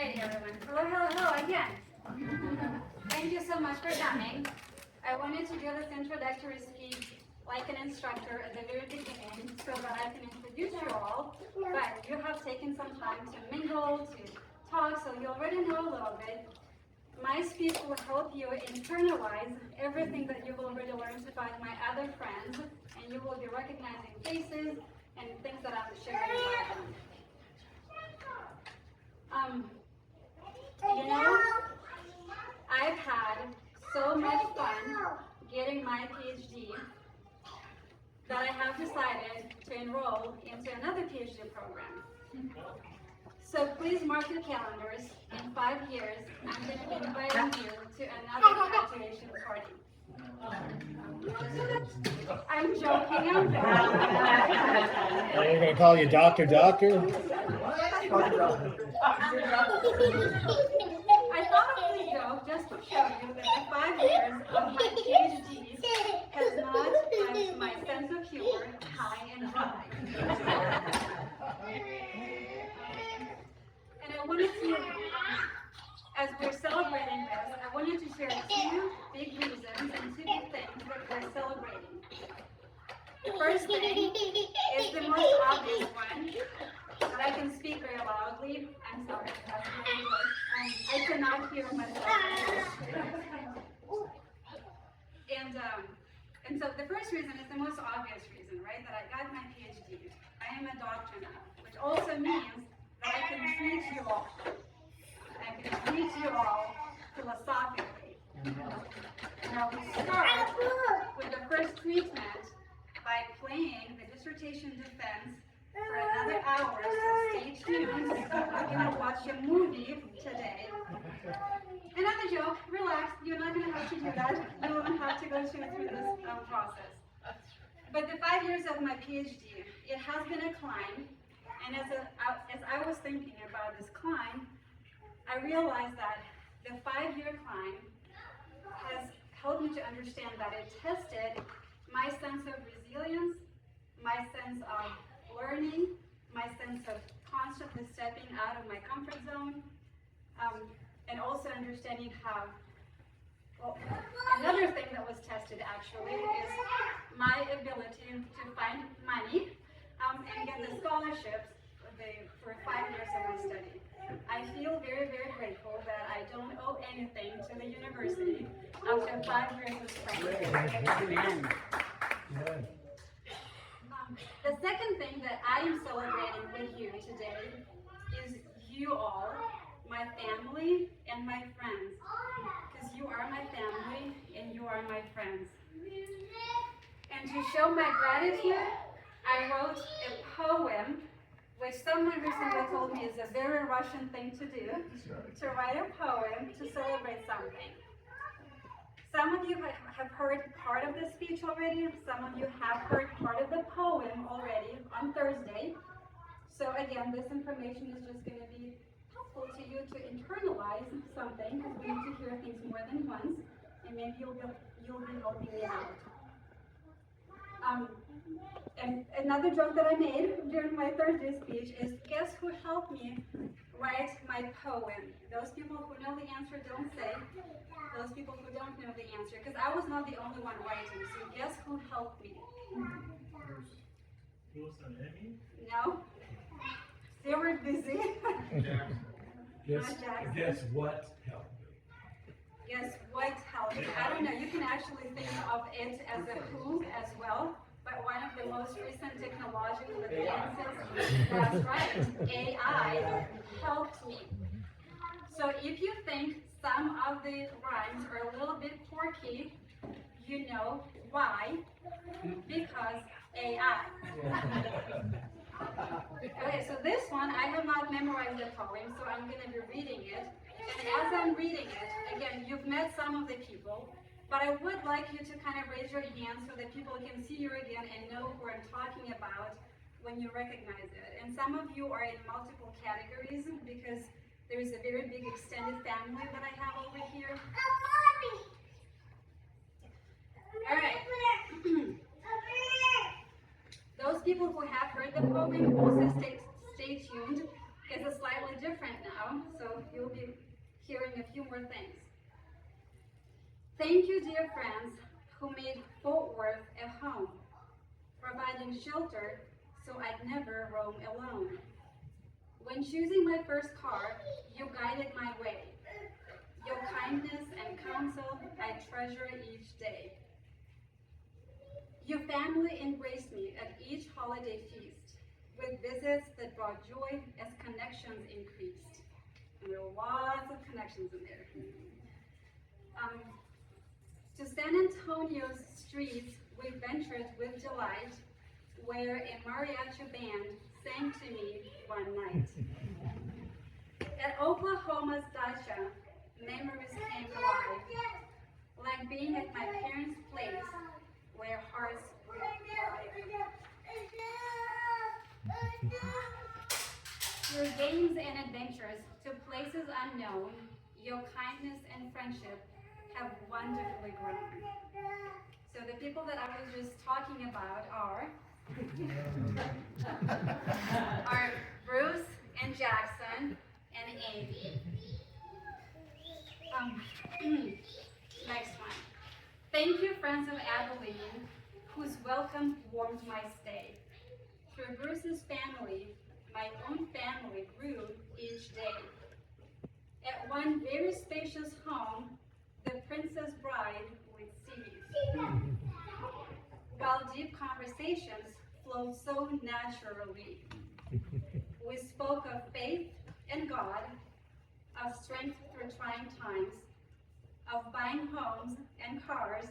Alright everyone, hello again. Thank you so much for coming. I wanted to do this introductory speech like an instructor at the very beginning so that I can introduce you all, but you have taken some time to mingle, to talk, so you already know a little bit. My speech will help you internalize everything that you've already learned about my other friends, and you will be recognizing faces and things that I'm sharing about them. You know, I've had so much fun getting my PhD that I have decided to enroll into another PhD program. So please mark your calendars. In 5 years, I'm going to be inviting you to another graduation party. I'm joking, I'm bad. Are they going to call you Doctor? I thought of the joke just to show you that the 5 years of my PhD has not left my sense of humor high and dry. And I wanted to, as we're celebrating this, I wanted to share 2 big reasons and 2 big things that we're celebrating. The first thing is the most obvious one, but I can speak very loudly. I'm sorry, that's really good. I cannot hear myself. And so the first reason is the most obvious reason, right? That I got my PhD. I am a doctor now, which also means that I can treat you all. I can treat you all philosophically. Now we start with the first treatment by playing the dissertation defense for another hour, so stay tuned. We're going to watch a movie today. Another joke, relax, you're not going to have to do that. You won't have to go through this process. But the 5 years of my PhD, it has been a climb, and as I was thinking about this climb, I realized that the 5-year climb has helped me to understand that it tested my sense of resilience, my sense of learning, my sense of constantly stepping out of my comfort zone, and also understanding how, well, another thing that was tested actually is my ability to find money and get the scholarships for 5 years of my study. I feel very, very grateful that I don't owe anything to the university after 5 years of study. The second thing that I am celebrating with you today is you all, my family and my friends, because you are my family and you are my friends. And to show my gratitude, I wrote a poem, which someone recently told me is a very Russian thing to do, to write a poem to celebrate something. Some of you have heard part of the speech already. Some of you have heard part of the poem already on Thursday. So again, this information is just going to be helpful to you to internalize something, because we need to hear things more than once, and maybe you'll be helping me out. And another joke that I made during my Thursday speech is, guess who helped me write my poem? Those people who know the answer don't say. Those people who don't know the answer, because I was not the only one writing, so guess who helped me? No? They were busy. Guess what helped me? Guess what helped me? I don't know, you can actually think of it as a who as well, but one of the most recent technological advances, that's right, AI, helped me. So if you think some of the rhymes are a little bit quirky, you know why? Because AI. Okay, so this one, I have not memorized the poem, so I'm going to be reading it. And as I'm reading it, again, you've met some of the people, but I would like you to kind of raise your hand so that people can see you again and know who I'm talking about when you recognize it. And some of you are in multiple categories because there is a very big extended family that I have over here. All right. Those people who have heard the poem also stay tuned, is slightly different now, so you'll be hearing a few more things. Thank you, dear friends, who made Fort Worth a home, providing shelter so I'd never roam alone. When choosing my first car, you guided my way. Your kindness and counsel I treasure each day. Your family embraced me at each holiday feast, with visits that brought joy as connections increased. And there were lots of connections in there. To San Antonio's streets we ventured with delight, where a mariachi band sang to me one night. At Oklahoma's dacha, memories came alive, like being at my parents' place, where hearts would thrive. Through games and adventures to places unknown, your kindness and friendship have wonderfully grown. So the people that I was just talking about are Bruce and Jackson and Amy. Next one. Thank you, friends of Abilene, whose welcome warmed my stay. Through Bruce's family, my own family grew each day. At one very spacious home, the princess bride would seize, while deep conversations flowed so naturally. We spoke of faith and God, of strength through trying times, of buying homes and cars,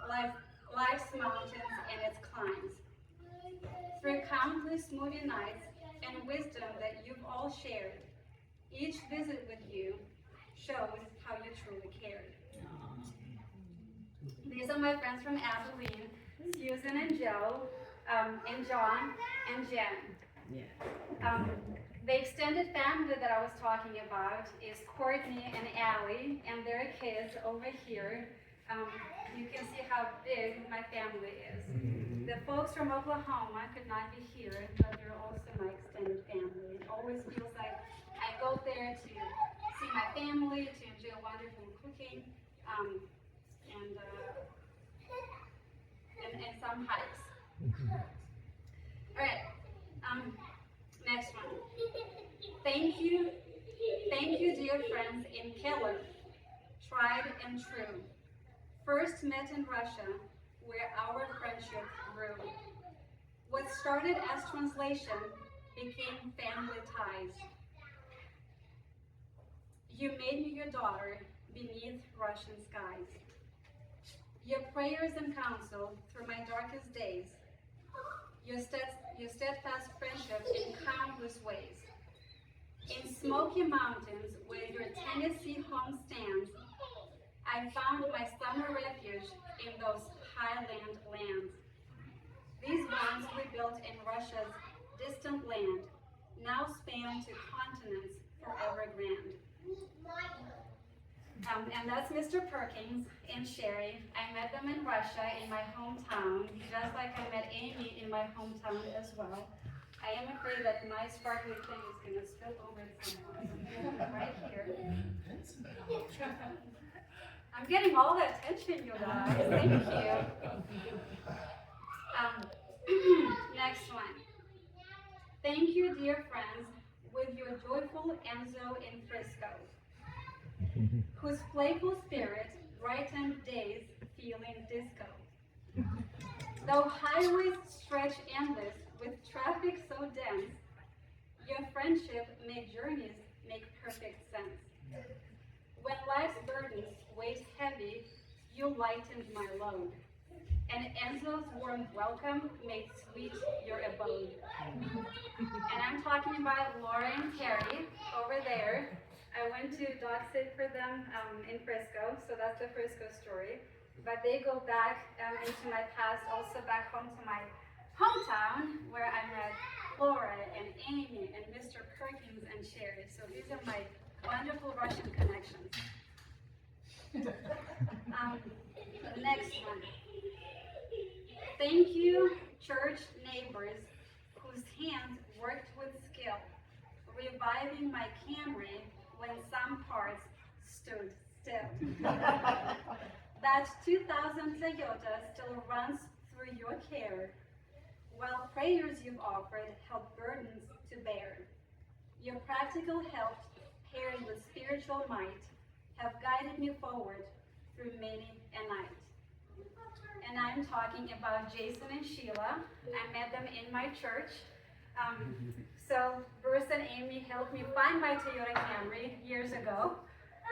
life's mountains and its climbs. Through countless movie nights and wisdom that you've all shared, each visit with you shows how you truly cared. These are my friends from Abilene, Susan and Joe, and John and Jen. The extended family that I was talking about is Courtney and Allie and their kids over here. You can see how big my family is. The folks from Oklahoma could not be here, but they're also my extended family. It always feels like I go there to see my family, to enjoy wonderful cooking, and some hikes. All right, next one. Thank you, dear friends in Keller, tried and true. First met in Russia, where our friendship grew. What started as translation became family ties. You made me your daughter beneath Russian skies. Your prayers and counsel through my darkest days. Your steadfast friendship in countless ways. In Smoky Mountains, where your Tennessee home stands, I found my summer refuge in those highland lands. These bonds we built in Russia's distant land now span to continents forever grand. And that's Mr. Perkins and Sherry. I met them in Russia in my hometown, just like I met Amy in my hometown as well. I am afraid that my sparkly thing is going to spill over somewhere, right here. I'm getting all the attention, you guys. Thank you. Next one. Thank you, dear friends, with your joyful Enzo in Frisco, whose playful spirit brightened days feeling disco. Though highways stretch endless with traffic so dense, your friendship made journeys make perfect sense. When life's burdens weighed heavy, you lightened my load, and Enzo's warm welcome made sweet your abode. And I'm talking about Laura and Terry over there. I went to dog sit for them in Frisco, so that's the Frisco story. But they go back into my past, also back home to my hometown, where I met Laura and Amy and Mr. Perkins and Sherry. So these are my wonderful Russian connections. Next one. Thank you, church neighbors, whose hands worked with skill, reviving my Camry when some parts stood still. That 2000 Toyota still runs through your care, while prayers you've offered help burdens to bear. Your practical help, paired with spiritual might, have guided me forward through many a night. And I'm talking about Jason and Sheila. I met them in my church. So Bruce and Amy helped me find my Toyota Camry years ago,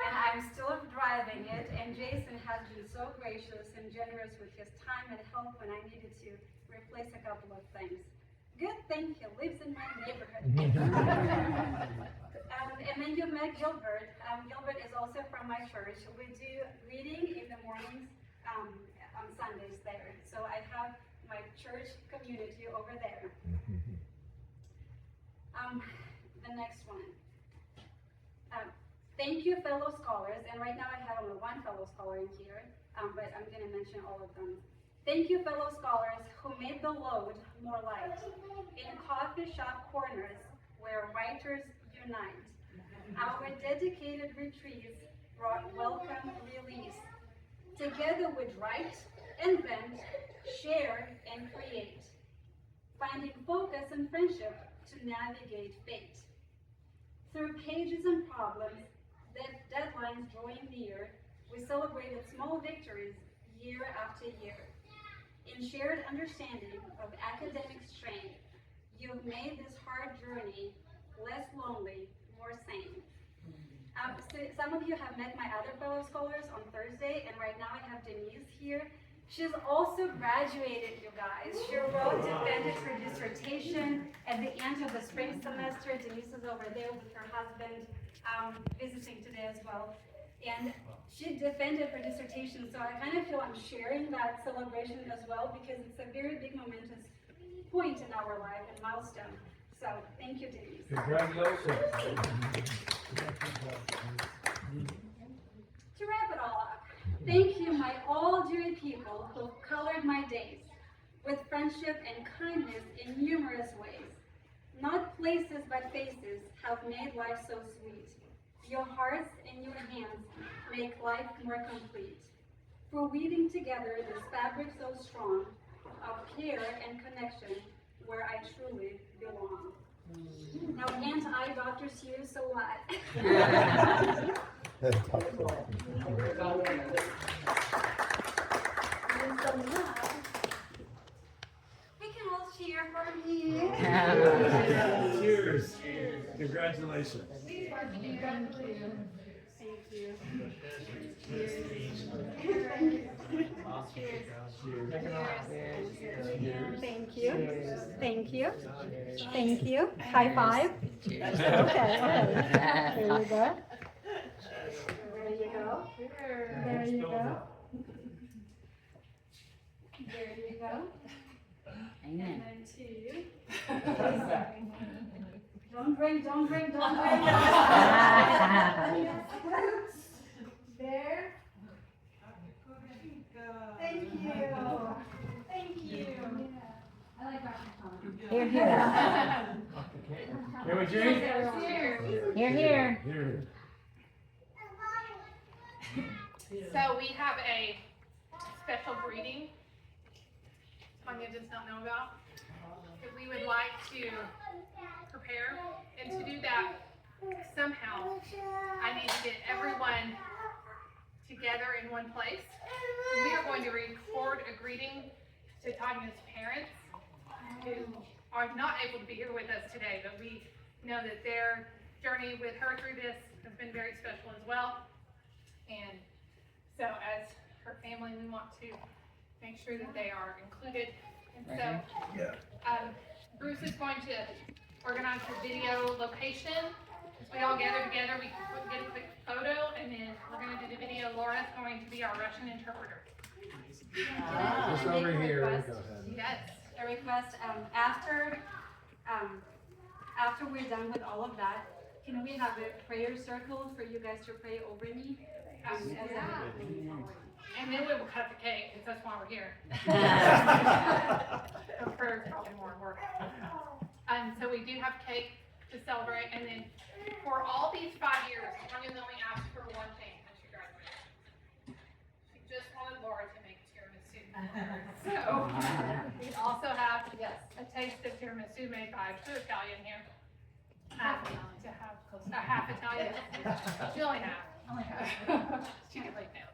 and I'm still driving it. And Jason has been so gracious and generous with his time and help when I needed to replace a couple of things. Good thing he lives in my neighborhood. And then you met Gilbert. Gilbert is also from my church. We do reading in the mornings on Sundays there. So I have my church community over there. The next one. Thank you, fellow scholars. And right now I have only one fellow scholar in here, but I'm going to mention all of them. Thank you, fellow scholars, who made the load more light. In coffee shop corners where writers unite, our dedicated retreats brought welcome release. Together we'd write, invent, share, and create, finding focus and friendship to navigate fate. Through pages and problems, deadlines drawing near, we celebrated small victories year after year. In shared understanding of academic strain, you've made this hard journey less lonely, more sane. So some of you have met my other fellow scholars on Thursday, and right now I have Denise here. She's also graduated, you guys. She defended her dissertation at the end of the spring semester. Denise is over there with her husband visiting today as well. And she defended her dissertation, so I kind of feel I'm sharing that celebration as well because it's a very big momentous point in our life and milestone. So thank you, Denise. Congratulations. To wrap it all up, thank you, my all dear people who've colored my days with friendship and kindness in numerous ways. Not places but faces have made life so sweet. Your hearts and your hands make life more complete. For weaving together this fabric so strong of care and connection where I truly belong. Now, can't I, Dr. Sue, so what? We can all cheer for me. Cheers. Congratulations. Thank you. Thank you. Thank you. Thank you. High five. Okay. There you go. There you go. There you go. There you go. And then to you. Don't drink. There. Thank you. I like that. Here. Here we drink? Here. So we have a special greeting Tanya does not know about that we would like to prepare, and to do that somehow I need to get everyone together in one place. We are going to record a greeting to Tanya's parents who are not able to be here with us today, but we know that their journey with her through this has been very special as well. And so as her family, we want to make sure that they are included. And so Bruce is going to organize the video location. As we all gather together, we can get a quick photo, and then we're going to do the video. Laura's going to be our Russian interpreter. Just over here. Go ahead. Yes. A request, after we're done with all of that, can we have a prayer circle for you guys to pray over me? And then we will cut the cake, because that's why we're here. The prayer is probably more work. So we do have cake to celebrate. And then for all these 5 years, Tanya only asked for one thing when she graduated. She just wanted Laura to make tiramisu. So we also have, yes, a taste of tiramisu made by a true Italian here. A half Italian. She only half. She did like now.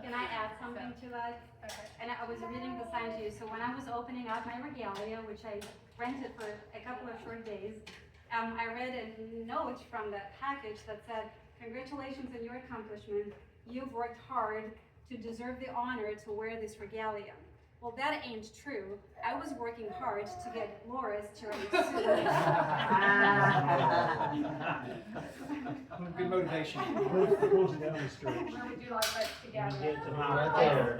Can I add something to that? Okay. And I was reading the sign to you, so when I was opening up my regalia, which I rented for a couple of short days, I read a note from that package that said, "Congratulations on your accomplishment. You've worked hard to deserve the honor to wear this regalia." Well, that ain't true. I was working hard to get Laura's tiramisu. Good motivation. Close it down the stretch. Where would you like us to gather? Get to my right there.